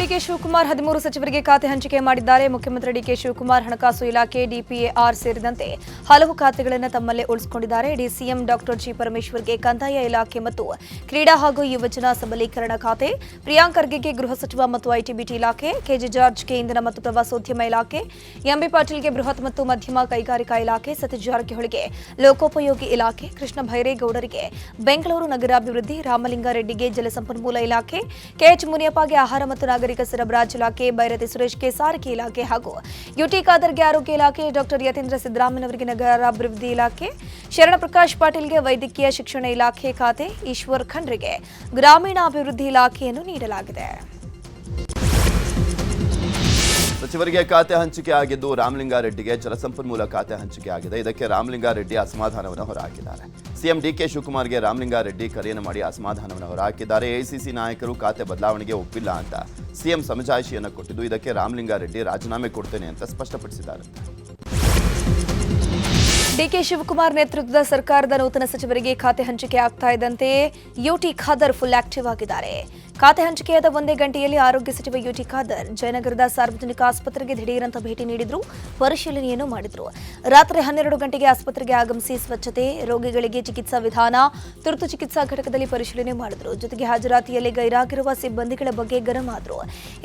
DK Shivakumar 13 ಸಚಿವರಿಗೆ ಖಾತೆ ಹಂಚಿಕೆ ಮಾಡಿದ್ದಾರೆ. ಮುಖ್ಯಮಂತ್ರಿ ಡಿಕೆ ಶಿವಕುಮಾರ್ ಹಣಕಾಸು ಇಲಾಖೆ, ಡಿಪಿಎಆರ್ ಸೇರಿದಂತೆ ಹಲವು ಖಾತೆಗಳನ್ನು ತಮ್ಮಲ್ಲೇ ಉಳಿಸಿಕೊಂಡಿದ್ದಾರೆ. ಡಿಸಿಎಂ ಡಾಕ್ಟರ್ ಜಿ ಪರಮೇಶ್ವರ್ಗೆ ಕಂದಾಯ ಇಲಾಖೆ ಮತ್ತು ಕ್ರೀಡಾ ಹಾಗೂ ಯುವಜನ ಸಬಲೀಕರಣ ಖಾತೆ, ಪ್ರಿಯಾಂಕ್ ಖರ್ಗೆಗೆ ಗೃಹ ಸಚಿವ ಮತ್ತು ಐಟಿ-ಬಿಟಿ ಇಲಾಖೆ, ಕೆಜೆ ಜಾರ್ಜ್ಗೆ ಇಂಧನ ಮತ್ತು ಪ್ರವಾಸೋದ್ಯಮ ಇಲಾಖೆ, ಎಂಬಿ ಪಾಟೀಲ್ಗೆ ಬೃಹತ್ ಮತ್ತು ಮಧ್ಯಮ ಕೈಗಾರಿಕಾ ಇಲಾಖೆ, ಸತೀಶ್ ಜಾರಕಿಹೊಳಿಗೆ ಲೋಕೋಪಯೋಗಿ ಇಲಾಖೆ, ಕೃಷ್ಣ ಭೈರೇಗೌಡರಿಗೆ ಬೆಂಗಳೂರು ನಗರಾಭಿವೃದ್ಧಿ, ರಾಮಲಿಂಗಾರೆಡ್ಡಿಗೆ ಜಲಸಂಪನ್ಮೂಲ ಇಲಾಖೆ, ಕೆಎಚ್ ಮುನಿಯಪ್ಪಗೆ ಆಹಾರ ಮತ್ತು ನಾಗರಿಕ ಸರಬರಾಜು ಇಲಾಖೆ, ಬೈರತಿ ಸುರೇಶ್ಗೆ ಸಾರಿಗೆ ಇಲಾಖೆ ಹಾಗೂ ಯುಟಿ ಖಾದರ್ಗೆ ಆರೋಗ್ಯ ಇಲಾಖೆ, ಡಾಕ್ಟರ್ ಯತೀಂದ್ರ ಸಿದ್ದರಾಮಯ್ಯನವರಿಗೆ ನಗರಾಭಿವೃದ್ಧಿ ಇಲಾಖೆ, ಶರಣ ಪ್ರಕಾಶ್ ಪಾಟೀಲ್ಗೆ ವೈದ್ಯಕೀಯ ಶಿಕ್ಷಣ ಇಲಾಖೆ ಖಾತೆ, ಈಶ್ವರ್ ಖಂಡ್ರೆಗೆ ಗ್ರಾಮೀಣಾಭಿವೃದ್ಧಿ ಇಲಾಖೆಯನ್ನು ನೀಡಲಾಗಿದೆ. ಸಚಿವರಿಗೆ ಖಾತೆ ಹಂಚಿಕೆ ಆಗಿದ್ದು ರಾಮಲಿಂಗಾರೆಡ್ಡಿಗೆ ಜಲಸಂಪನ್ಮೂಲ ಖಾತೆ ಹಂಚಿಕೆ ಆಗಿದೆ. ಇದಕ್ಕೆ ರಾಮಲಿಂಗಾರೆಡ್ಡಿ ಅಸಮಾಧಾನವನ್ನು ಹೊರಹಾಕಿದ್ದಾರೆ. ಸಿಎಂ ಡಿಕೆ ಶಿವಕುಮಾರ್ಗೆ ರಾಮಲಿಂಗಾರೆಡ್ಡಿ ಕರೆಯನ್ನು ಮಾಡಿ ಅಸಮಾಧಾನವನ್ನು ಹೊರಹಾಕಿದ್ದಾರೆ. ಎಐಸಿಸಿ ನಾಯಕರು ಖಾತೆ ಬದಲಾವಣೆಗೆ ಒಪ್ಪಿಲ್ಲ ಅಂತ ಸಿಎಂ ಸಮಜಾಯಿಷಿಯನ್ನು ಕೊಟ್ಟಿದ್ದು, ಇದಕ್ಕೆ ರಾಮಲಿಂಗಾರೆಡ್ಡಿ ರಾಜೀನಾಮೆ ಕೊಡ್ತೇನೆ ಅಂತ ಸ್ಪಷ್ಟಪಡಿಸಿದ್ದಾರೆ. ಡಿಕೆ ಶಿವಕುಮಾರ್ ನೇತೃತ್ವದ ಸರ್ಕಾರದ ನೂತನ ಸಚಿವರಿಗೆ ಖಾತೆ ಹಂಚಿಕೆ ಆಗ್ತಾ ಇದ್ದಂತೆ ಯುಟಿ ಖಾದರ್ ಫುಲ್ ಆಕ್ಟಿವ್ ಆಗಿದ್ದಾರೆ. ಖಾತೆ ಹಂಚಿಕೆಯಾದ ಒಂದೇ ಗಂಟೆಯಲ್ಲಿ ಆರೋಗ್ಯ ಸಚಿವ ಯುಟಿ ಖಾದರ್ ಜಯನಗರದ ಸಾರ್ವಜನಿಕ ಆಸ್ಪತ್ರೆಗೆ ದಿಢೀರಂತ ಭೇಟಿ ನೀಡಿದ್ರು, ಪರಿಶೀಲನೆಯನ್ನು ಮಾಡಿದ್ರು. ರಾತ್ರಿ 12 ಗಂಟೆಗೆ ಆಸ್ಪತ್ರೆಗೆ ಆಗಮಿಸಿ ಸ್ವಚ್ಛತೆ, ರೋಗಿಗಳಿಗೆ ಚಿಕಿತ್ಸಾ ವಿಧಾನ, ತುರ್ತು ಚಿಕಿತ್ಸಾ ಘಟಕದಲ್ಲಿ ಪರಿಶೀಲನೆ ಮಾಡಿದ್ರು. ಜೊತೆಗೆ ಹಾಜರಾತಿಯಲ್ಲಿ ಗೈರಾಗಿರುವ ಸಿಬ್ಬಂದಿಗಳ ಬಗ್ಗೆ ಗರಂ ಆದ್ರು.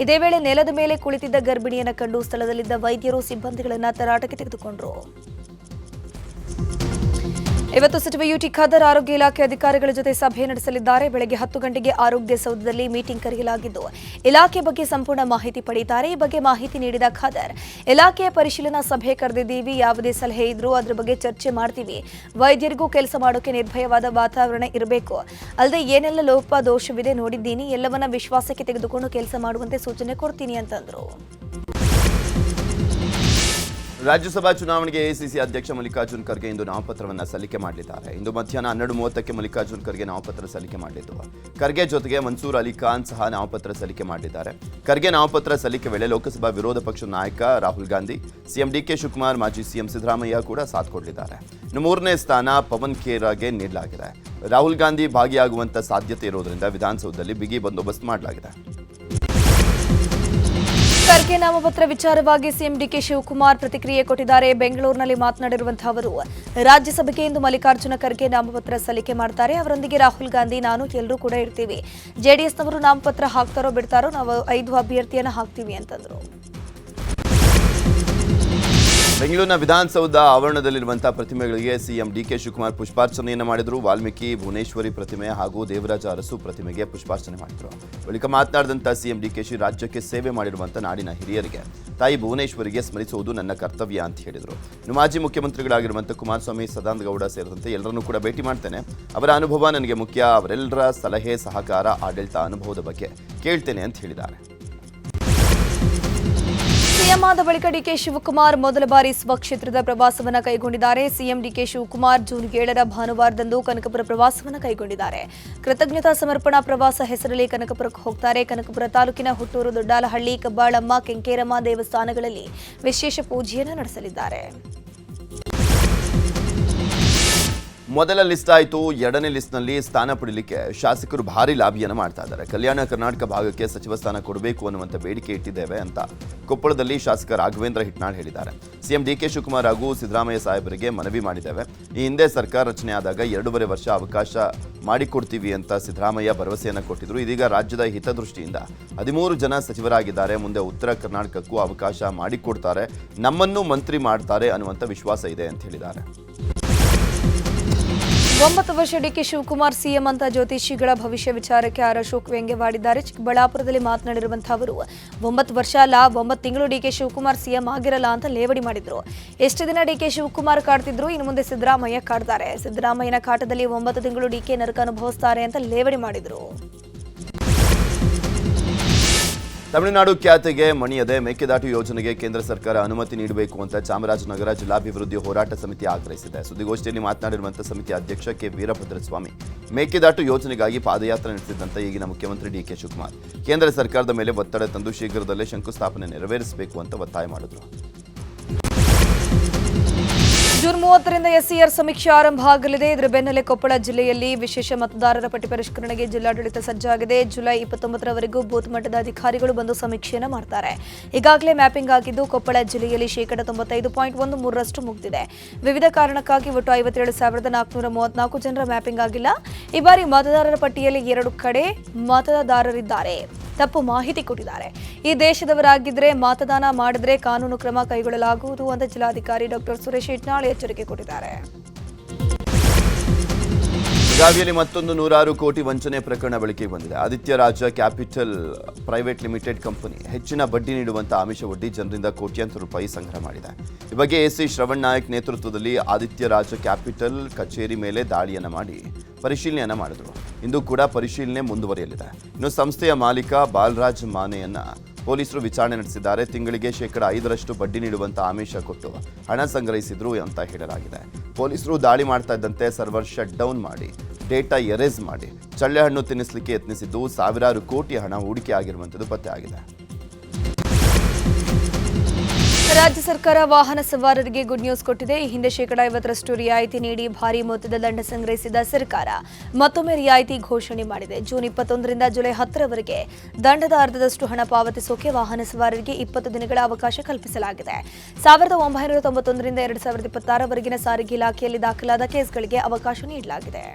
ಇದೇ ವೇಳೆ ನೆಲದ ಮೇಲೆ ಕುಳಿತಿದ್ದ ಗರ್ಭಿಣಿಯನ್ನು ಕಂಡು ಸ್ಥಳದಲ್ಲಿದ್ದ ವೈದ್ಯರು ಸಿಬ್ಬಂದಿಗಳನ್ನು ತರಾಟೆಗೆ ತೆಗೆದುಕೊಂಡರು. ಇವತ್ತು ಸಚಿವ ಯುಟಿ ಖಾದರ್ ಆರೋಗ್ಯ ಇಲಾಖೆ ಅಧಿಕಾರಿಗಳ ಜೊತೆ ಸಭೆ ನಡೆಸಲಿದ್ದಾರೆ. ಬೆಳಗ್ಗೆ 10 ಗಂಟೆಗೆ ಆರೋಗ್ಯ ಸೌಧದಲ್ಲಿ ಮೀಟಿಂಗ್ ಕರೆಯಲಾಗಿದ್ದು, ಇಲಾಖೆ ಬಗ್ಗೆ ಸಂಪೂರ್ಣ ಮಾಹಿತಿ ಪಡೆಯುತ್ತಾರೆ. ಈ ಬಗ್ಗೆ ಮಾಹಿತಿ ನೀಡಿದ ಖಾದರ್, ಇಲಾಖೆಯ ಪರಿಶೀಲನಾ ಸಭೆ ಕರೆದಿದ್ದೀವಿ, ಯಾವುದೇ ಸಲಹೆ ಇದ್ರೂ ಅದರ ಬಗ್ಗೆ ಚರ್ಚೆ ಮಾಡ್ತೀವಿ. ವೈದ್ಯರಿಗೂ ಕೆಲಸ ಮಾಡೋಕೆ ನಿರ್ಭಯವಾದ ವಾತಾವರಣ ಇರಬೇಕು. ಅಲ್ಲದೆ ಏನೆಲ್ಲ ಲೋಪ ದೋಷವಿದೆ ನೋಡಿದ್ದೀನಿ, ಎಲ್ಲವನ್ನ ವಿಶ್ವಾಸಕ್ಕೆ ತೆಗೆದುಕೊಂಡು ಕೆಲಸ ಮಾಡುವಂತೆ ಸೂಚನೆ ಕೊಡ್ತೀನಿ ಅಂತಂದ್ರು. ರಾಜ್ಯಸಭಾ ಚುನಾವಣೆಗೆ ಎಐಸಿಸಿ ಅಧ್ಯಕ್ಷ ಮಲ್ಲಿಕಾರ್ಜುನ್ ಖರ್ಗೆ ಇಂದು ನಾಮಪತ್ರವನ್ನು ಸಲ್ಲಿಕೆ ಮಾಡಲಿದ್ದಾರೆ. ಇಂದು ಮಧ್ಯಾಹ್ನ 12:30ಕ್ಕೆ ಮಲ್ಲಿಕಾರ್ಜುನ್ ಖರ್ಗೆ ನಾಮಪತ್ರ ಸಲ್ಲಿಕೆ ಮಾಡಲಿದ್ದು, ಖರ್ಗೆ ಜೊತೆಗೆ ಮನ್ಸೂರ್ ಅಲಿ ಖಾನ್ ಸಹ ನಾಮಪತ್ರ ಸಲ್ಲಿಕೆ ಮಾಡಲಿದ್ದಾರೆ. ಖರ್ಗೆ ನಾಮಪತ್ರ ಸಲ್ಲಿಕೆ ವೇಳೆ ಲೋಕಸಭಾ ವಿರೋಧ ಪಕ್ಷದ ನಾಯಕ ರಾಹುಲ್ ಗಾಂಧಿ, ಸಿಎಂ ಡಿಕೆ ಶಿವಕುಮಾರ್, ಮಾಜಿ ಸಿಎಂ ಸಿದ್ದರಾಮಯ್ಯ ಕೂಡ ಸಾಥ್ ಕೊಡಲಿದ್ದಾರೆ. ಇನ್ನು 3ನೇ ಸ್ಥಾನ ಪವನ್ ಖೇರಾಗೆ ನೀಡಲಾಗಿದೆ. ರಾಹುಲ್ ಗಾಂಧಿ ಭಾಗಿಯಾಗುವಂತ ಸಾಧ್ಯತೆ ಇರೋದ್ರಿಂದ ವಿಧಾನಸೌಧದಲ್ಲಿ ಬಿಗಿ ಬಂದೋಬಸ್ತ್ ಮಾಡಲಾಗಿದೆ. ಖರ್ಗೆ ನಾಮಪತ್ರ ವಿಚಾರವಾಗಿ ಸಿಎಂ ಡಿಕೆ ಶಿವಕುಮಾರ್ ಪ್ರತಿಕ್ರಿಯೆ ಕೊಟ್ಟಿದ್ದಾರೆ. ಬೆಂಗಳೂರಿನಲ್ಲಿ ಮಾತನಾಡಿರುವಂತಹ ಅವರು, ರಾಜ್ಯಸಭೆಗೆ ಇಂದು ಮಲ್ಲಿಕಾರ್ಜುನ ಖರ್ಗೆ ನಾಮಪತ್ರ ಸಲ್ಲಿಕೆ ಮಾಡ್ತಾರೆ. ಅವರೊಂದಿಗೆ ರಾಹುಲ್ ಗಾಂಧಿ, ನಾನು ಎಲ್ಲರೂ ಕೂಡ ಇರ್ತೀವಿ. ಜೆಡಿಎಸ್ನವರು ನಾಮಪತ್ರ ಹಾಕ್ತಾರೋ ಬಿಡ್ತಾರೋ, ನಾವು 5 ಅಭ್ಯರ್ಥಿಯನ್ನು ಹಾಕ್ತೀವಿ ಅಂತಂದ್ರು. ಬೆಂಗಳೂರಿನ ವಿಧಾನಸೌಧ ಆವರಣದಲ್ಲಿರುವಂತಹ ಪ್ರತಿಮೆಗಳಿಗೆ ಸಿಎಂ ಡಿಕೆ ಶಿವಕುಮಾರ್ ಪುಷ್ಪಾರ್ಚನೆಯನ್ನು ಮಾಡಿದರು. ವಾಲ್ಮೀಕಿ, ಭುವನೇಶ್ವರಿ ಪ್ರತಿಮೆ ಹಾಗೂ ದೇವರಾಜ ಅರಸು ಪ್ರತಿಮೆಗೆ ಪುಷ್ಪಾರ್ಚನೆ ಮಾಡಿದರು. ಬಳಿಕ ಮಾತನಾಡಿದಂಥ ಸಿಎಂ ಡಿಕೆಶಿ, ರಾಜ್ಯಕ್ಕೆ ಸೇವೆ ಮಾಡಿರುವಂಥ ನಾಡಿನ ಹಿರಿಯರಿಗೆ, ತಾಯಿ ಭುವನೇಶ್ವರಿಗೆ ಸ್ಮರಿಸುವುದು ನನ್ನ ಕರ್ತವ್ಯ ಅಂತ ಹೇಳಿದರು. ಇನ್ನು ಮಾಜಿ ಮುಖ್ಯಮಂತ್ರಿಗಳಾಗಿರುವಂಥ ಕುಮಾರಸ್ವಾಮಿ, ಸದಾನಂದ ಗೌಡ ಸೇರಿದಂತೆ ಎಲ್ಲರನ್ನೂ ಕೂಡ ಭೇಟಿ ಮಾಡ್ತೇನೆ. ಅವರ ಅನುಭವ ನನಗೆ ಮುಖ್ಯ. ಅವರೆಲ್ಲರ ಸಲಹೆ, ಸಹಕಾರ, ಆಡಳಿತ ಅನುಭವದ ಬಗ್ಗೆ ಕೇಳ್ತೇನೆ ಅಂತ ಹೇಳಿದ್ದಾರೆ. ಸಿಎಂ ಆದ ಬಳಿಕ ಡಿಕೆ ಶಿವಕುಮಾರ್ ಮೊದಲ ಬಾರಿ ಸ್ವಕ್ಷೇತ್ರದ ಪ್ರವಾಸವನ್ನು ಕೈಗೊಂಡಿದ್ದಾರೆ. ಸಿಎಂ ಡಿಕೆ ಶಿವಕುಮಾರ್ ಜೂನ್ 7ರ ಭಾನುವಾರದಂದು ಕನಕಪುರ ಪ್ರವಾಸವನ್ನು ಕೈಗೊಂಡಿದ್ದಾರೆ. ಕೃತಜ್ಞತಾ ಸಮರ್ಪಣಾ ಪ್ರವಾಸ ಹೆಸರಲ್ಲಿ ಕನಕಪುರಕ್ಕೆ ಹೋಗ್ತಾರೆ. ಕನಕಪುರ ತಾಲೂಕಿನ ಹುಟ್ಟೂರು, ದೊಡ್ಡಾಲಹಳ್ಳಿ, ಕಬ್ಬಾಳಮ್ಮ, ಕೆಂಕೇರಮ್ಮ ದೇವಸ್ಥಾನಗಳಲ್ಲಿ ವಿಶೇಷ ಪೂಜೆಯನ್ನು ನಡೆಸಲಿದ್ದಾರೆ. ಮೊದಲ ಲಿಸ್ಟ್ ಆಯಿತು. 2ನೇ ಲಿಸ್ಟ್ನಲ್ಲಿ ಸ್ಥಾನ ಪಡೆಯಲಿಕ್ಕೆ ಶಾಸಕರು ಭಾರಿ ಲಾಬಿಯನ್ನು ಮಾಡ್ತಾ ಇದ್ದಾರೆ. ಕಲ್ಯಾಣ ಕರ್ನಾಟಕ ಭಾಗಕ್ಕೆ ಸಚಿವ ಸ್ಥಾನ ಕೊಡಬೇಕು ಅನ್ನುವಂಥ ಬೇಡಿಕೆ ಇಟ್ಟಿದ್ದೇವೆ ಅಂತ ಕೊಪ್ಪಳದಲ್ಲಿ ಶಾಸಕ ರಾಘವೇಂದ್ರ ಹಿಟ್ನಾಳ್ ಹೇಳಿದ್ದಾರೆ. ಸಿಎಂ ಡಿಕೆ ಶಿವಕುಮಾರ್ ಹಾಗೂ ಸಿದ್ದರಾಮಯ್ಯ ಸಾಹೇಬರಿಗೆ ಮನವಿ ಮಾಡಿದ್ದೇವೆ. ಈ ಹಿಂದೆ ಸರ್ಕಾರ ರಚನೆ ಆದಾಗ 2.5 ವರ್ಷ ಅವಕಾಶ ಮಾಡಿಕೊಡ್ತೀವಿ ಅಂತ ಸಿದ್ದರಾಮಯ್ಯ ಭರವಸೆಯನ್ನು ಕೊಟ್ಟಿದ್ರು. ಇದೀಗ ರಾಜ್ಯದ ಹಿತದೃಷ್ಟಿಯಿಂದ 13 ಜನ ಸಚಿವರಾಗಿದ್ದಾರೆ. ಮುಂದೆ ಉತ್ತರ ಕರ್ನಾಟಕಕ್ಕೂ ಅವಕಾಶ ಮಾಡಿಕೊಡ್ತಾರೆ, ನಮ್ಮನ್ನು ಮಂತ್ರಿ ಮಾಡ್ತಾರೆ ಅನ್ನುವಂಥ ವಿಶ್ವಾಸ ಇದೆ ಅಂತ ಹೇಳಿದ್ದಾರೆ. 9 ವರ್ಷ ಡಿಕೆ ಶಿವಕುಮಾರ್ ಸಿಎಂ ಅಂತ ಜ್ಯೋತಿಷಿಗಳ ಭವಿಷ್ಯ ವಿಚಾರಕ್ಕೆ ಆರ್ ಅಶೋಕ್ ವ್ಯಂಗ್ಯವಾಡಿದ್ದಾರೆ. ಚಿಕ್ಕಬಳ್ಳಾಪುರದಲ್ಲಿ ಮಾತನಾಡಿರುವಂತಹ ಅವರು, 9 ವರ್ಷ ಅಲ್ಲ, 9 ತಿಂಗಳು ಡಿಕೆ ಶಿವಕುಮಾರ್ ಸಿಎಂ ಆಗಿರಲ್ಲ ಅಂತ ಲೇವಡಿ ಮಾಡಿದ್ರು. ಎಷ್ಟು ದಿನ ಡಿಕೆ ಶಿವಕುಮಾರ್ ಕಾಡ್ತಿದ್ರು, ಇನ್ನು ಮುಂದೆ ಸಿದ್ದರಾಮಯ್ಯ ಕಾಡ್ತಾರೆ. ಸಿದ್ದರಾಮಯ್ಯನ ಕಾಟದಲ್ಲಿ 9 ತಿಂಗಳು ಡಿಕೆ ನರಕ ಅನುಭವಿಸ್ತಾರೆ ಅಂತ ಲೇವಡಿ ಮಾಡಿದ್ರು. ತಮಿಳುನಾಡು ಖ್ಯಾತಿಗೆ ಮಣಿಯದೆ ಮೇಕೆದಾಟು ಯೋಜನೆಗೆ ಕೇಂದ್ರ ಸರ್ಕಾರ ಅನುಮತಿ ನೀಡಬೇಕು ಅಂತ ಚಾಮರಾಜನಗರ ಜಿಲ್ಲಾಭಿವೃದ್ಧಿ ಹೋರಾಟ ಸಮಿತಿ ಆಗ್ರಹಿಸಿದೆ. ಸುದ್ದಿಗೋಷ್ಠಿಯಲ್ಲಿ ಮಾತನಾಡಿರುವಂತಹ ಸಮಿತಿ ಅಧ್ಯಕ್ಷ ಕೆ ವೀರಭದ್ರಸ್ವಾಮಿ, ಮೇಕೆದಾಟು ಯೋಜನೆಗಾಗಿ ಪಾದಯಾತ್ರೆ ನಡೆಸಿದಂಥ ಈಗಿನ ಮುಖ್ಯಮಂತ್ರಿ ಡಿಕೆ ಶಿವಕುಮಾರ್ ಕೇಂದ್ರ ಸರ್ಕಾರದ ಮೇಲೆ ಒತ್ತಡ ತಂದು ಶೀಘ್ರದಲ್ಲೇ ಶಂಕುಸ್ಥಾಪನೆ ನೆರವೇರಿಸಬೇಕು ಅಂತ ಒತ್ತಾಯ ಮಾಡಿದರು. ಜೂನ್ 30ರಿಂದ ಎಸ್ಸಿಆರ್ ಸಮೀಕ್ಷೆ ಆರಂಭ ಆಗಲಿದೆ. ಇದರ ಬೆನ್ನಲ್ಲೇ ಕೊಪ್ಪಳ ಜಿಲ್ಲೆಯಲ್ಲಿ ವಿಶೇಷ ಮತದಾರರ ಪಟ್ಟಿ ಪರಿಷ್ಕರಣೆಗೆ ಜಿಲ್ಲಾಡಳಿತ ಸಜ್ಜಾಗಿದೆ. ಜುಲೈ 29ರವರೆಗೂ ಬೂತ್ ಮಟ್ಟದ ಅಧಿಕಾರಿಗಳು ಬಂದು ಸಮೀಕ್ಷೆಯನ್ನು ಮಾಡ್ತಾರೆ. ಈಗಾಗಲೇ ಮ್ಯಾಪಿಂಗ್ ಆಗಿದ್ದು ಕೊಪ್ಪಳ ಜಿಲ್ಲೆಯಲ್ಲಿ 95.13% ಮುಗಿದಿದೆ. ವಿವಿಧ ಕಾರಣಕ್ಕಾಗಿ ಒಟ್ಟು 57,434 ಜನರ ಮ್ಯಾಪಿಂಗ್ ಆಗಿಲ್ಲ. ಈ ಬಾರಿ ಮತದಾರರ ಪಟ್ಟಿಯಲ್ಲಿ 2 ಕಡೆ ಮತದಾರರಿದ್ದಾರೆ, ತಪ್ಪು ಮಾಹಿತಿ ಕೊಟ್ಟಿದ್ದಾರೆ. ಈ ದೇಶದವರಾಗಿದ್ದರೆ ಮತದಾನ ಮಾಡಿದ್ರೆ ಕಾನೂನು ಕ್ರಮ ಕೈಗೊಳ್ಳಲಾಗುವುದು ಅಂತ ಜಿಲ್ಲಾಧಿಕಾರಿ ಡಾಕ್ಟರ್ ಸುರೇಶ್ ಇಟ್ನಾಳ್ ಎಚ್ಚರಿಕೆ ಕೊಟ್ಟಿದ್ದಾರೆ. ಬೆಳಗಾವಿಯಲ್ಲಿ ಮತ್ತೊಂದು 106 ಕೋಟಿ ವಂಚನೆ ಪ್ರಕರಣ ಬೆಳಕಿಗೆ ಬಂದಿದೆ. ಆದಿತ್ಯ ರಾಜ ಕ್ಯಾಪಿಟಲ್ ಪ್ರೈವೇಟ್ ಲಿಮಿಟೆಡ್ ಕಂಪನಿ ಹೆಚ್ಚಿನ ಬಡ್ಡಿ ನೀಡುವಂತಹ ಆಮಿಷ ಒಡ್ಡಿ ಜನರಿಂದ ಕೋಟ್ಯಾಂತರ ರೂಪಾಯಿ ಸಂಗ್ರಹ ಮಾಡಿದೆ. ಈ ಬಗ್ಗೆ ಎಸಿ ಶ್ರವಣ್ ನಾಯಕ್ ನೇತೃತ್ವದಲ್ಲಿ ಆದಿತ್ಯ ರಾಜ ಕ್ಯಾಪಿಟಲ್ ಕಚೇರಿ ಮೇಲೆ ದಾಳಿಯನ್ನು ಮಾಡಿ ಪರಿಶೀಲನೆಯನ್ನ ಮಾಡಿದ್ರು. ಇಂದು ಕೂಡ ಪರಿಶೀಲನೆ ಮುಂದುವರಿಯಲಿದೆ. ಇನ್ನು ಸಂಸ್ಥೆಯ ಮಾಲೀಕ ಬಾಲರಾಜ್ ಮಾನೆಯನ್ನ ಪೊಲೀಸರು ವಿಚಾರಣೆ ನಡೆಸಿದ್ದಾರೆ. ತಿಂಗಳಿಗೆ ಶೇಕಡ 5% ಬಡ್ಡಿ ನೀಡುವಂತ ಆಮಿಷ ಕೊಟ್ಟು ಹಣ ಸಂಗ್ರಹಿಸಿದ್ರು ಅಂತ ಹೇಳಲಾಗಿದೆ. ಪೊಲೀಸರು ದಾಳಿ ಮಾಡ್ತಾ ಇದ್ದಂತೆ ಸರ್ವರ್ ಶಟ್ ಡೌನ್ ಮಾಡಿ ಡೇಟಾ ಎರೇಸ್ ಮಾಡಿ ಚಳ್ಳೆ ಹಣ್ಣು ತಿನ್ನಿಸಲಿಕ್ಕೆ ಯತ್ನಿಸಿದ್ದು ಸಾವಿರಾರು ಕೋಟಿ ಹಣ ಹೂಡಿಕೆ ಆಗಿರುವಂಥದ್ದು ಪತ್ತೆಯಾಗಿದೆ. ರಾಜ್ಯ ಸರ್ಕಾರ ವಾಹನ ಸವಾರರಿಗೆ ಗುಡ್ ನ್ಯೂಸ್ ಕೊಟ್ಟಿದೆ. ಈ ಹಿಂದೆ ಶೇಕಡ 50% ರಿಯಾಯಿತಿ ನೀಡಿ ಭಾರೀ ಮೊತ್ತದ ದಂಡ ಸಂಗ್ರಹಿಸಿದ ಸರ್ಕಾರ ಮತ್ತೊಮ್ಮೆ ರಿಯಾಯಿತಿ ಘೋಷಣೆ ಮಾಡಿದೆ. ಜೂನ್ 21ರಿಂದ ಜುಲೈ 10ರವರೆಗೆ ದಂಡದ ಅರ್ಧದಷ್ಟು ಹಣ ಪಾವತಿಸೋಕೆ ವಾಹನ ಸವಾರರಿಗೆ 20 ದಿನಗಳ ಅವಕಾಶ ಕಲ್ಪಿಸಲಾಗಿದೆ. 1991ರಿಂದ 2026ರವರೆಗಿನ ಸಾರಿಗೆ ಇಲಾಖೆಯಲ್ಲಿ ದಾಖಲಾದ ಕೇಸ್ಗಳಿಗೆ ಅವಕಾಶ ನೀಡಲಾಗಿದೆ.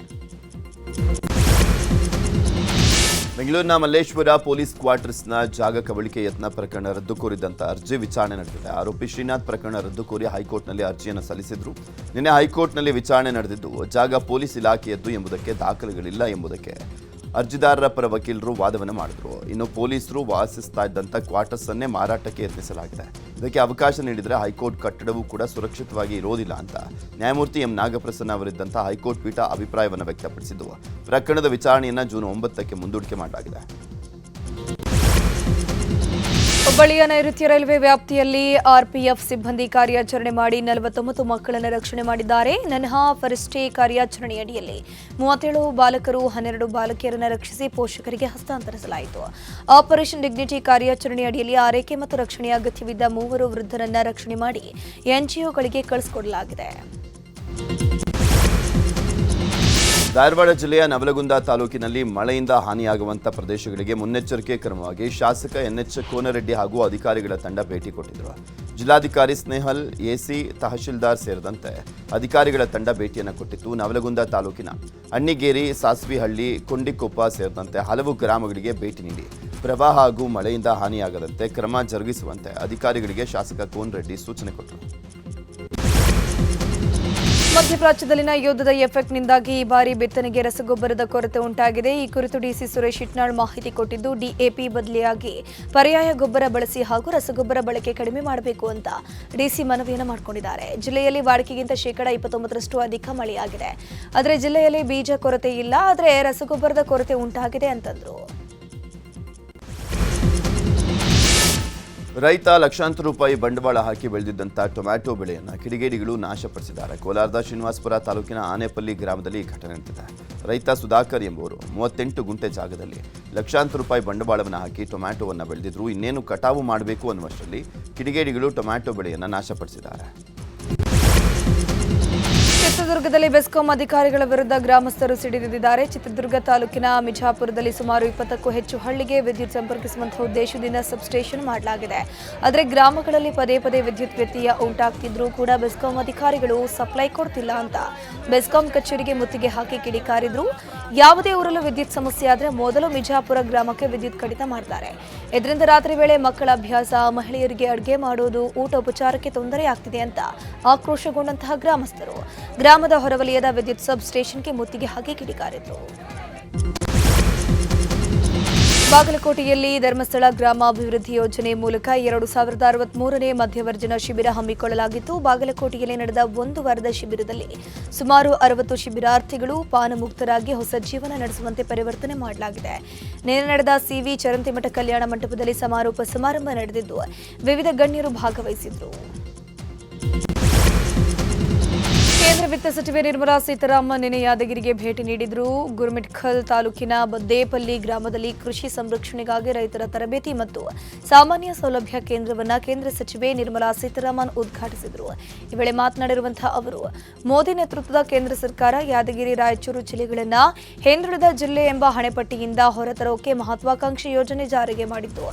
ಬೆಂಗಳೂರಿನ ಮಲ್ಲೇಶ್ವರ ಪೊಲೀಸ್ ಕ್ವಾರ್ಟರ್ಸ್ನ ಜಾಗ ಕಬಳಿಕೆ ಯತ್ನ ಪ್ರಕರಣ ರದ್ದು ಕೋರಿದಂತ ಅರ್ಜಿ ವಿಚಾರಣೆ ನಡೆದಿದೆ. ಆರೋಪಿ ಶ್ರೀನಾಥ್ ಪ್ರಕರಣ ರದ್ದು ಕೋರಿ ಹೈಕೋರ್ಟ್ನಲ್ಲಿ ಅರ್ಜಿಯನ್ನು ಸಲ್ಲಿಸಿದ್ರು. ನಿನ್ನೆ ಹೈಕೋರ್ಟ್ನಲ್ಲಿ ವಿಚಾರಣೆ ನಡೆದಿದ್ದು ಜಾಗ ಪೊಲೀಸ್ ಇಲಾಖೆಯದ್ದು ಎಂಬುದಕ್ಕೆ ದಾಖಲೆಗಳಿಲ್ಲ ಎಂಬುದಕ್ಕೆ ಅರ್ಜಿದಾರರ ಪರ ವಕೀಲರು ವಾದವನ್ನು ಮಾಡಿದ್ರು. ಇನ್ನು ಪೊಲೀಸರು ವಾಸಿಸ್ತಾ ಇದ್ದಂಥ ಕ್ವಾರ್ಟರ್ಸ್ ಅನ್ನೇ ಮಾರಾಟಕ್ಕೆ ಯತ್ನಿಸಲಾಗಿದೆ. ಇದಕ್ಕೆ ಅವಕಾಶ ನೀಡಿದರೆ ಹೈಕೋರ್ಟ್ ಕಟ್ಟಡವೂ ಕೂಡ ಸುರಕ್ಷಿತವಾಗಿ ಇರೋದಿಲ್ಲ ಅಂತ ನ್ಯಾಯಮೂರ್ತಿ ಎಂ ನಾಗಪ್ರಸನ್ನ ಅವರಿದ್ದಂಥ ಹೈಕೋರ್ಟ್ ಪೀಠ ಅಭಿಪ್ರಾಯವನ್ನು ವ್ಯಕ್ತಪಡಿಸಿದ್ದು ಪ್ರಕರಣದ ವಿಚಾರಣೆಯನ್ನು ಜೂನ್ 9ಕ್ಕೆ ಮುಂದೂಡಿಕೆ ಮಾಡಲಾಗಿದೆ. ಹುಬ್ಬಳ್ಳಿಯ ನೈಋತ್ಯ ರೈಲ್ವೆ ವ್ಯಾಪ್ತಿಯಲ್ಲಿ ಆರ್ಪಿಎಫ್ ಸಿಬ್ಬಂದಿ ಕಾರ್ಯಾಚರಣೆ ಮಾಡಿ 49 ಮಕ್ಕಳನ್ನು ರಕ್ಷಣೆ ಮಾಡಿದ್ದಾರೆ. ನನ್ಹಾ ಫರಿಸ್ಟೇ ಕಾರ್ಯಾಚರಣೆಯಡಿಯಲ್ಲಿ 37 ಬಾಲಕರು 12 ಬಾಲಕಿಯರನ್ನು ರಕ್ಷಿಸಿ ಪೋಷಕರಿಗೆ ಹಸ್ತಾಂತರಿಸಲಾಯಿತು. ಆಪರೇಷನ್ ಡಿಗ್ನಿಟಿ ಕಾರ್ಯಾಚರಣೆಯಡಿಯಲ್ಲಿ ಆರೈಕೆ ಮತ್ತು ರಕ್ಷಣೆಯ ಅಗತ್ಯವಿದ್ದ 3 ವೃದ್ಧರನ್ನು ರಕ್ಷಣೆ ಮಾಡಿ ಎನ್ಜಿಒಗಳಿಗೆ ಕಳಿಸಿಕೊಡಲಾಗಿದೆ. ಧಾರವಾಡ ಜಿಲ್ಲೆಯ ನವಲಗುಂದ ತಾಲೂಕಿನಲ್ಲಿ ಮಳೆಯಿಂದ ಹಾನಿಯಾಗುವಂಥ ಪ್ರದೇಶಗಳಿಗೆ ಮುನ್ನೆಚ್ಚರಿಕೆ ಕ್ರಮವಾಗಿ ಶಾಸಕ ಎನ್ಎಚ್ ಕೋನರೆಡ್ಡಿ ಹಾಗೂ ಅಧಿಕಾರಿಗಳ ತಂಡ ಭೇಟಿ ಕೊಟ್ಟಿದ್ದರು. ಜಿಲ್ಲಾಧಿಕಾರಿ ಸ್ನೇಹಲ್, ಎಸಿ, ತಹಶೀಲ್ದಾರ್ ಸೇರಿದಂತೆ ಅಧಿಕಾರಿಗಳ ತಂಡ ಭೇಟಿಯನ್ನು ಕೊಟ್ಟಿತ್ತು. ನವಲಗುಂದ ತಾಲೂಕಿನ ಅಣ್ಣಿಗೇರಿ, ಸಾಸ್ವಿಹಳ್ಳಿ, ಕೊಂಡಿಕೊಪ್ಪ ಸೇರಿದಂತೆ ಹಲವು ಗ್ರಾಮಗಳಿಗೆ ಭೇಟಿ ನೀಡಿ ಪ್ರವಾಹ ಹಾಗೂ ಮಳೆಯಿಂದ ಹಾನಿಯಾಗದಂತೆ ಕ್ರಮ ಜರುಗಿಸುವಂತೆ ಅಧಿಕಾರಿಗಳಿಗೆ ಶಾಸಕ ಕೋನರೆಡ್ಡಿ ಸೂಚನೆ ಕೊಟ್ಟರು. ಮಧ್ಯಪ್ರಾಚ್ಯದಲ್ಲಿನ ಯುದ್ಧದ ಎಫೆಕ್ಟ್ನಿಂದಾಗಿ ಈ ಬಾರಿ ಬಿತ್ತನೆಗೆ ರಸಗೊಬ್ಬರದ ಕೊರತೆ ಉಂಟಾಗಿದೆ. ಈ ಕುರಿತು ಡಿಸಿ ಸುರೇಶ್ ಇಟ್ನಾಳ್ ಮಾಹಿತಿ ಕೊಟ್ಟಿದ್ದು, ಡಿಎಪಿ ಬದಲಿಯಾಗಿ ಪರ್ಯಾಯ ಗೊಬ್ಬರ ಬಳಸಿ ಹಾಗೂ ರಸಗೊಬ್ಬರ ಬಳಕೆ ಕಡಿಮೆ ಮಾಡಬೇಕು ಅಂತ ಡಿಸಿ ಮನವಿಯನ್ನು ಮಾಡಿಕೊಂಡಿದ್ದಾರೆ. ಜಿಲ್ಲೆಯಲ್ಲಿ ವಾಡಿಕೆಗಿಂತ ಶೇಕಡ 29% ಅಧಿಕ ಮಳೆಯಾಗಿದೆ. ಆದರೆ ಜಿಲ್ಲೆಯಲ್ಲಿ ಬೀಜ ಕೊರತೆ ಇಲ್ಲ, ಆದರೆ ರಸಗೊಬ್ಬರದ ಕೊರತೆ ಉಂಟಾಗಿದೆ ಅಂತಂದ್ರು. ರೈತ ಲಕ್ಷಾಂತರ ರೂಪಾಯಿ ಬಂಡವಾಳ ಹಾಕಿ ಬೆಳೆದಿದ್ದಂಥ ಟೊಮ್ಯಾಟೊ ಬೆಳೆಯನ್ನು ಕಿಡಿಗೇಡಿಗಳು ನಾಶಪಡಿಸಿದ್ದಾರೆ. ಕೋಲಾರದ ಶ್ರೀನಿವಾಸಪುರ ತಾಲೂಕಿನ ಆನೆಪಲ್ಲಿ ಗ್ರಾಮದಲ್ಲಿ ಈ ಘಟನೆ ನಡೆದಿದೆ. ರೈತ ಸುಧಾಕರ್ ಎಂಬುವರು 38 ಗುಂಟೆ ಜಾಗದಲ್ಲಿ ಲಕ್ಷಾಂತರ ರೂಪಾಯಿ ಬಂಡವಾಳವನ್ನು ಹಾಕಿ ಟೊಮ್ಯಾಟೊವನ್ನು ಬೆಳೆದಿದ್ರು. ಇನ್ನೇನು ಕಟಾವು ಮಾಡಬೇಕು ಅನ್ನುವಷ್ಟರಲ್ಲಿ ಕಿಡಿಗೇಡಿಗಳು ಟೊಮ್ಯಾಟೊ ಬೆಳೆಯನ್ನು ನಾಶಪಡಿಸಿದ್ದಾರೆ. ಚಿತ್ರದುರ್ಗದಲ್ಲಿ ಬೆಸ್ಕಾಂ ಅಧಿಕಾರಿಗಳ ವಿರುದ್ಧ ಗ್ರಾಮಸ್ಥರು ಸಿಡಿದಿದ್ದಾರೆ. ಚಿತ್ರದುರ್ಗ ತಾಲೂಕಿನ ಮಿಜಾಪುರದಲ್ಲಿ ಸುಮಾರು 20ಕ್ಕೂ ಹೆಚ್ಚು ಹಳ್ಳಿಗೆ ವಿದ್ಯುತ್ ಸಂಪರ್ಕಿಸುವಂತಹ ಉದ್ದೇಶದಿಂದ ಸಬ್ಸ್ಟೇಷನ್ ಮಾಡಲಾಗಿದೆ. ಆದರೆ ಗ್ರಾಮಗಳಲ್ಲಿ ಪದೇ ಪದೇ ವಿದ್ಯುತ್ ವ್ಯತ್ಯಯ ಉಂಟಾಗ್ತಿದ್ರೂ ಕೂಡ ಬೆಸ್ಕಾಂ ಅಧಿಕಾರಿಗಳು ಸಪ್ಲೈ ಕೊಡ್ತಿಲ್ಲ ಅಂತ ಬೆಸ್ಕಾಂ ಕಚೇರಿಗೆ ಮುತ್ತಿಗೆ ಹಾಕಿ ಕಿಡಿಕಾರಿದ್ರು. ಯಾವುದೇ ಊರಲ್ಲೂ ವಿದ್ಯುತ್ ಸಮಸ್ಯೆ ಆದರೆ ಮೊದಲು ಮಿಜಾಪುರ ಗ್ರಾಮಕ್ಕೆ ವಿದ್ಯುತ್ ಕಡಿತ ಮಾಡ್ತಾರೆ. ಇದರಿಂದ ರಾತ್ರಿ ವೇಳೆ ಮಕ್ಕಳ ಅಭ್ಯಾಸ, ಮಹಿಳೆಯರಿಗೆ ಅಡುಗೆ ಮಾಡೋದು, ಊಟ ಉಪಚಾರಕ್ಕೆ ತೊಂದರೆಯಾಗ್ತಿದೆ ಅಂತ ಆಕ್ರೋಶಗೊಂಡಂತಹ ಗ್ರಾಮಸ್ಥರು ಗ್ರಾಮದ ಹೊರವಲಯದ ವಿದ್ಯುತ್ ಸಬ್ ಸ್ಟೇಷನ್ಗೆ ಮುತ್ತಿಗೆ ಹಾಕಿ ಕಿಡಿಕಾರಿದ್ರು. ಬಾಗಲಕೋಟೆಯಲ್ಲಿ ಧರ್ಮಸ್ಥಳ ಗ್ರಾಮಾಭಿವೃದ್ಧಿ ಯೋಜನೆ ಮೂಲಕ 2063ನೇ ಮಧ್ಯವರ್ಜನ ಶಿಬಿರ ಹಮ್ಮಿಕೊಳ್ಳಲಾಗಿತ್ತು. ಬಾಗಲಕೋಟೆಯಲ್ಲಿ ನಡೆದ 1 ವಾರದ ಶಿಬಿರದಲ್ಲಿ ಸುಮಾರು 60 ಶಿಬಿರಾರ್ಥಿಗಳು ಪಾನಮುಕ್ತರಾಗಿ ಹೊಸ ಜೀವನ ನಡೆಸುವಂತೆ ಪರಿವರ್ತನೆ ಮಾಡಲಾಗಿದೆ. ನಿನ್ನೆ ನಡೆದ ಸಿವಿ ಚರಂತಿಮಠ ಕಲ್ಯಾಣ ಮಂಟಪದಲ್ಲಿ ಸಮಾರೋಪ ಸಮಾರಂಭ ನಡೆದಿದ್ದು ವಿವಿಧ ಗಣ್ಯರು ಭಾಗವಹಿಸಿದ್ರು. ಕೇಂದ್ರ ವಿತ್ತ ಸಚಿವೆ ನಿರ್ಮಲಾ ಸೀತಾರಾಮನ್ ನಿನ್ನೆ ಯಾದಗಿರಿಗೆ ಭೇಟಿ ನೀಡಿದರು. ಗುರುಮಿಠಕಲ್ ತಾಲೂಕಿನ ಬದ್ದೇಪಲ್ಲಿ ಗ್ರಾಮದಲ್ಲಿ ಕೃಷಿ ಸಂರಕ್ಷಣೆಗಾಗಿ ರೈತರ ತರಬೇತಿ ಮತ್ತು ಸಾಮಾನ್ಯ ಸೌಲಭ್ಯ ಕೇಂದ್ರವನ್ನು ಕೇಂದ್ರ ಸಚಿವೆ ನಿರ್ಮಲಾ ಸೀತಾರಾಮನ್ ಉದ್ಘಾಟಿಸಿದರು. ಈ ವೇಳೆ ಮಾತನಾಡಿರುವಂತಹ ಅವರು, ಮೋದಿ ನೇತೃತ್ವದ ಕೇಂದ್ರ ಸರ್ಕಾರ ಯಾದಗಿರಿ, ರಾಯಚೂರು ಜಿಲ್ಲೆಗಳನ್ನು ಹಿಂದುಳಿದ ಜಿಲ್ಲೆ ಎಂಬ ಹಣೆಪಟ್ಟಿಯಿಂದ ಹೊರತರೋಕೆ ಮಹತ್ವಾಕಾಂಕ್ಷಿ ಯೋಜನೆ ಜಾರಿಗೆ ಮಾಡಿದ್ದು,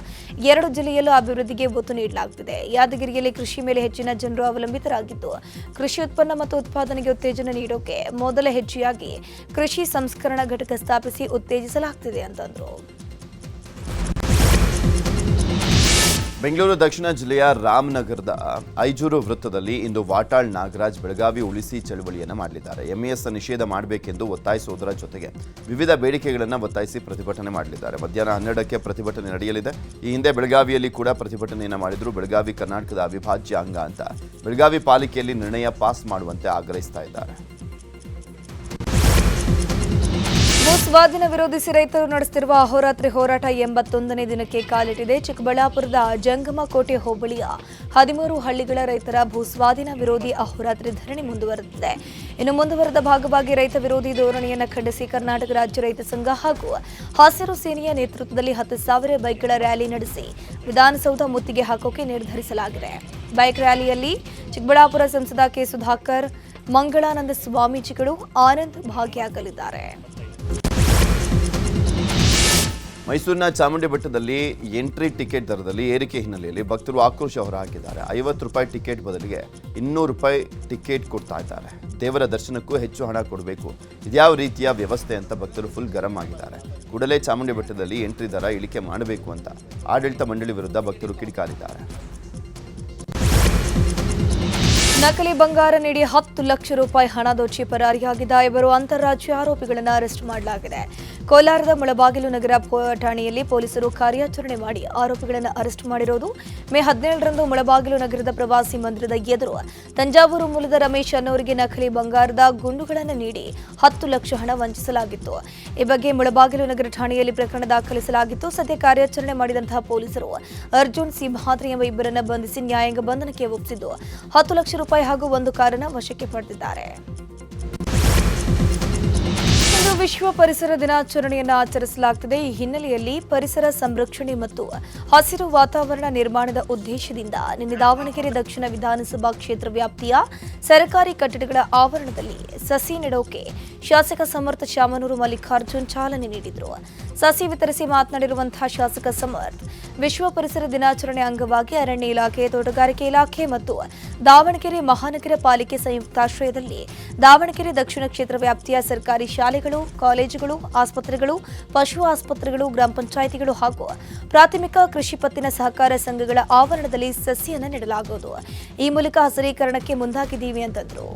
2 ಜಿಲ್ಲೆಯಲ್ಲೂ ಅಭಿವೃದ್ಧಿಗೆ ಒತ್ತು ನೀಡಲಾಗುತ್ತಿದೆ. ಯಾದಗಿರಿಯಲ್ಲಿ ಕೃಷಿ ಮೇಲೆ ಹೆಚ್ಚಿನ ಜನರು ಅವಲಂಬಿತರಾಗಿದ್ದು, ಕೃಷಿ ಉತ್ಪನ್ನ ಮತ್ತು ಉತ್ಪಾದನೆಗೆ ಉತ್ತೇಜನ ನೀಡೋಕೆ ಮೊದಲ ಹೆಜ್ಜೆಯಾಗಿ ಕೃಷಿ ಸಂಸ್ಕರಣಾ ಘಟಕ ಸ್ಥಾಪಿಸಿ ಉತ್ತೇಜಿಸಲಾಗುತ್ತಿದೆ ಅಂತಂದ್ರು. ಬೆಂಗಳೂರು ದಕ್ಷಿಣ ಜಿಲ್ಲೆಯ ರಾಮನಗರದ ಐಜೂರು ವೃತ್ತದಲ್ಲಿ ಇಂದು ವಾಟಾಳ್ ನಾಗರಾಜ್ ಬೆಳಗಾವಿ ಉಳಿಸಿ ಚಳವಳಿಯನ್ನು ಮಾಡಲಿದ್ದಾರೆ. ಎಂಇಎಸ್ ನಿಷೇಧ ಮಾಡಬೇಕೆಂದು ಒತ್ತಾಯಿಸುವುದರ ಜೊತೆಗೆ ವಿವಿಧ ಬೇಡಿಕೆಗಳನ್ನು ಒತ್ತಾಯಿಸಿ ಪ್ರತಿಭಟನೆ ಮಾಡಲಿದ್ದಾರೆ. ಮಧ್ಯಾಹ್ನ 12ಕ್ಕೆ ಪ್ರತಿಭಟನೆ ನಡೆಯಲಿದೆ. ಈ ಹಿಂದೆ ಬೆಳಗಾವಿಯಲ್ಲಿ ಕೂಡ ಪ್ರತಿಭಟನೆಯನ್ನು ಮಾಡಿದ್ರು. ಬೆಳಗಾವಿ ಕರ್ನಾಟಕದ ಅವಿಭಾಜ್ಯ ಅಂಗ ಅಂತ ಬೆಳಗಾವಿ ಪಾಲಿಕೆಯಲ್ಲಿ ನಿರ್ಣಯ ಪಾಸ್ ಮಾಡುವಂತೆ ಆಗ್ರಹಿಸ್ತಾ ಇದ್ದಾರೆ. ಭೂಸ್ವಾಧೀನ ವಿರೋಧಿಸಿ ರೈತರು ನಡೆಸುತ್ತಿರುವ ಅಹೋರಾತ್ರಿ ಹೋರಾಟ 81ನೇ ದಿನಕ್ಕೆ ಕಾಲಿಟ್ಟಿದೆ. ಚಿಕ್ಕಬಳ್ಳಾಪುರದ ಜಂಗಮಕೋಟೆ ಹೋಬಳಿಯ 13 ಹಳ್ಳಿಗಳ ರೈತರ ಭೂಸ್ವಾಧೀನ ವಿರೋಧಿ ಅಹೋರಾತ್ರಿ ಧರಣಿ ಮುಂದುವರೆದಿದೆ. ಇನ್ನು ಮುಂದುವರೆದ ಭಾಗವಾಗಿ ರೈತ ವಿರೋಧಿ ಧೋರಣೆಯನ್ನು ಖಂಡಿಸಿ ಕರ್ನಾಟಕ ರಾಜ್ಯ ರೈತ ಸಂಘ ಹಾಗೂ ಹಸಿರು ಸೇನೆಯ ನೇತೃತ್ವದಲ್ಲಿ 10,000 ಬೈಕ್ಗಳ ರ್ಯಾಲಿ ನಡೆಸಿ ವಿಧಾನಸೌಧ ಮುತ್ತಿಗೆ ಹಾಕೋಕೆ ನಿರ್ಧರಿಸಲಾಗಿದೆ. ಬೈಕ್ ರ್ಯಾಲಿಯಲ್ಲಿ ಚಿಕ್ಕಬಳ್ಳಾಪುರ ಸಂಸದ ಕೆ ಸುಧಾಕರ್, ಮಂಗಳಾನಂದ ಸ್ವಾಮೀಜಿಗಳು, ಆನಂದ್ ಭಾಗಿಯಾಗಲಿದ್ದಾರೆ. ಮೈಸೂರಿನ ಚಾಮುಂಡಿ ಬೆಟ್ಟದಲ್ಲಿ ಎಂಟ್ರಿ ಟಿಕೆಟ್ ದರದಲ್ಲಿ ಏರಿಕೆ ಹಿನ್ನೆಲೆಯಲ್ಲಿ ಭಕ್ತರು ಆಕ್ರೋಶ ಹೊರಹಾಕಿದ್ದಾರೆ. ₹50 ಟಿಕೆಟ್ ಬದಲಿಗೆ ₹200 ಟಿಕೆಟ್ ಕೊಡ್ತಾ ಇದ್ದಾರೆ. ದೇವರ ದರ್ಶನಕ್ಕೂ ಹೆಚ್ಚು ಹಣ ಕೊಡಬೇಕು, ಇದ್ಯಾವ ರೀತಿಯ ವ್ಯವಸ್ಥೆ ಅಂತ ಭಕ್ತರು ಫುಲ್ ಗರಂ ಆಗಿದ್ದಾರೆ. ಕೂಡಲೇ ಚಾಮುಂಡಿ ಬೆಟ್ಟದಲ್ಲಿ ಎಂಟ್ರಿ ದರ ಇಳಿಕೆ ಮಾಡಬೇಕು ಅಂತ ಆಡಳಿತ ಮಂಡಳಿ ವಿರುದ್ಧ ಭಕ್ತರು ಕಿಡಿಕಾರಿದ್ದಾರೆ. ನಕಲಿ ಬಂಗಾರ ನೀಡಿ ₹10 ಲಕ್ಷ ಹಣ ದೋಚಿ ಪರಾರಿಯಾಗಿದ್ದ ಇಬ್ಬರು ಅಂತಾರಾಜ್ಯ ಆರೋಪಿಗಳನ್ನು ಅರೆಸ್ಟ್ ಮಾಡಲಾಗಿದೆ. ಕೋಲಾರದ ಮುಳಬಾಗಿಲು ನಗರ ಠಾಣೆಯಲ್ಲಿ ಪೊಲೀಸರು ಕಾರ್ಯಾಚರಣೆ ಮಾಡಿ ಆರೋಪಿಗಳನ್ನು ಅರೆಸ್ಟ್ ಮಾಡಿರೋದು. ಮೇ 17ರಂದು ಮುಳಬಾಗಿಲು ನಗರದ ಪ್ರವಾಸಿ ಮಂದಿರದ ಎದುರು ತಂಜಾವೂರು ಮೂಲದ ರಮೇಶ್ ಅನ್ನೋರಿಗೆ ನಕಲಿ ಬಂಗಾರದ ಗುಂಡುಗಳನ್ನು ನೀಡಿ ₹10 ಲಕ್ಷ ಹಣ ವಂಚಿಸಲಾಗಿತ್ತು. ಈ ಬಗ್ಗೆ ಮುಳಬಾಗಿಲು ನಗರ ಠಾಣೆಯಲ್ಲಿ ಪ್ರಕರಣ ದಾಖಲಿಸಲಾಗಿತ್ತು. ಸದ್ಯ ಕಾರ್ಯಾಚರಣೆ ಮಾಡಿದಂತಹ ಪೊಲೀಸರು ಅರ್ಜುನ್ ಸಿ ಮಹಾತ್ರಿ ಎಂಬ ಇಬ್ಬರನ್ನು ಬಂಧಿಸಿ ನ್ಯಾಯಾಂಗ ಬಂಧನಕ್ಕೆ ಒಪ್ಪಿಸಿದ್ದು ₹10 ಲಕ್ಷ ಹಾಗೂ ಒಂದು ಕಾರನ್ನು ವಶಕ್ಕೆ ಪಡೆದಿದ್ದಾರೆ. ಇಂದು ವಿಶ್ವ ಪರಿಸರ ದಿನಾಚರಣೆಯನ್ನು ಆಚರಿಸಲಾಗುತ್ತದೆ. ಈ ಹಿನ್ನೆಲೆಯಲ್ಲಿ ಪರಿಸರ ಸಂರಕ್ಷಣೆ ಮತ್ತು ಹಸಿರು ವಾತಾವರಣ ನಿರ್ಮಾಣದ ಉದ್ದೇಶದಿಂದ ನಿನ್ನೆ ದಾವಣಗೆರೆ ದಕ್ಷಿಣ ವಿಧಾನಸಭಾ ಕ್ಷೇತ್ರ ವ್ಯಾಪ್ತಿಯ ಸರ್ಕಾರಿ ಕಟ್ಟಡಗಳ ಆವರಣದಲ್ಲಿ ಸಸಿ ನೆಡೋಕೆ ಶಾಸಕ ಸಮರ್ಥ ಶಾಮನೂರು ಮಲ್ಲಿಕಾರ್ಜುನ್ ಚಾಲನೆ ನೀಡಿದರು. ಸಸಿ ವಿತರಿಸಿ ಮಾತನಾಡಿರುವಂತಹ ಶಾಸಕ ಸಮರ್ಥ, ವಿಶ್ವ ಪರಿಸರ ದಿನಾಚರಣೆ ಅಂಗವಾಗಿ ಅರಣ್ಯ ಇಲಾಖೆ, ತೋಟಗಾರಿಕೆ ಇಲಾಖೆ ಮತ್ತು ದಾವಣಗೆರೆ ಮಹಾನಗರ ಪಾಲಿಕೆ ಸಂಯುಕ್ತಾಶ್ರಯದಲ್ಲಿ ದಾವಣಗೆರೆ ದಕ್ಷಿಣ ಕ್ಷೇತ್ರ ವ್ಯಾಪ್ತಿಯ ಸರ್ಕಾರಿ ಶಾಲೆಗಳು, ಕಾಲೇಜುಗಳು, ಆಸ್ಪತ್ರೆಗಳು, ಪಶು ಆಸ್ಪತ್ರೆಗಳು, ಗ್ರಾಮ ಪಂಚಾಯಿತಿಗಳು ಹಾಗೂ ಪ್ರಾಥಮಿಕ ಕೃಷಿ ಪತ್ತಿನ ಸಹಕಾರ ಸಂಘಗಳ ಆವರಣದಲ್ಲಿ ಸಸಿಯನ್ನು ನೆಡಲಾಗುವುದು. ಈ ಮೂಲಕ ಹಸಿರೀಕರಣಕ್ಕೆ ಮುಂದಾಗಿದ್ದೀವಿ ಅಂತಂದರು.